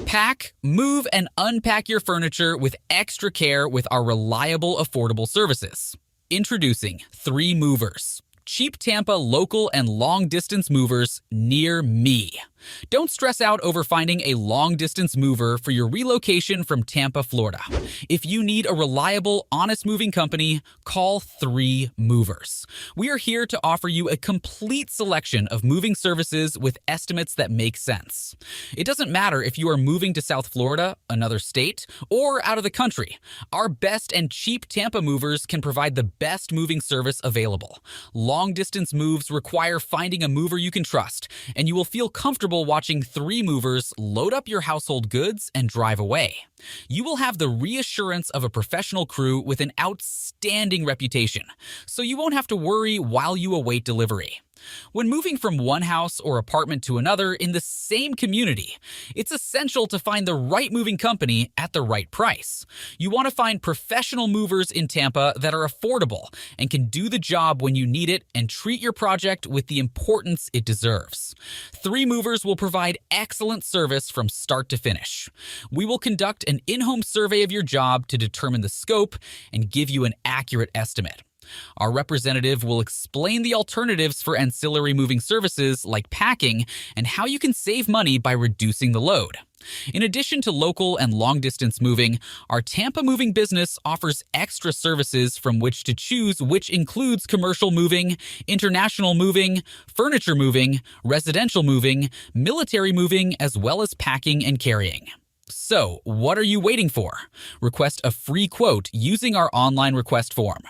Pack, move, and unpack your furniture with extra care with our reliable, affordable services. Introducing 3 Movers. Cheap Tampa local and long-distance movers near me. Don't stress out over finding a long-distance mover for your relocation from Tampa, Florida. If you need a reliable, honest moving company, call 3 Movers. We are here to offer you a complete selection of moving services with estimates that make sense. It doesn't matter if you are moving to South Florida, another state, or out of the country. Our best and cheap Tampa movers can provide the best moving service available. Long-distance moves require finding a mover you can trust, and you will feel comfortable watching 3 Movers load up your household goods and drive away. You will have the reassurance of a professional crew with an outstanding reputation, so you won't have to worry while you await delivery. When moving from one house or apartment to another in the same community, it's essential to find the right moving company at the right price. You want to find professional movers in Tampa that are affordable and can do the job when you need it and treat your project with the importance it deserves. 3 Movers will provide excellent service from start to finish. We will conduct an in-home survey of your job to determine the scope and give you an accurate estimate. Our representative will explain the alternatives for ancillary moving services like packing and how you can save money by reducing the load. In addition to local and long-distance moving, our Tampa moving business offers extra services from which to choose, which includes commercial moving, international moving, furniture moving, residential moving, military moving, as well as packing and carrying. So, what are you waiting for? Request a free quote using our online request form.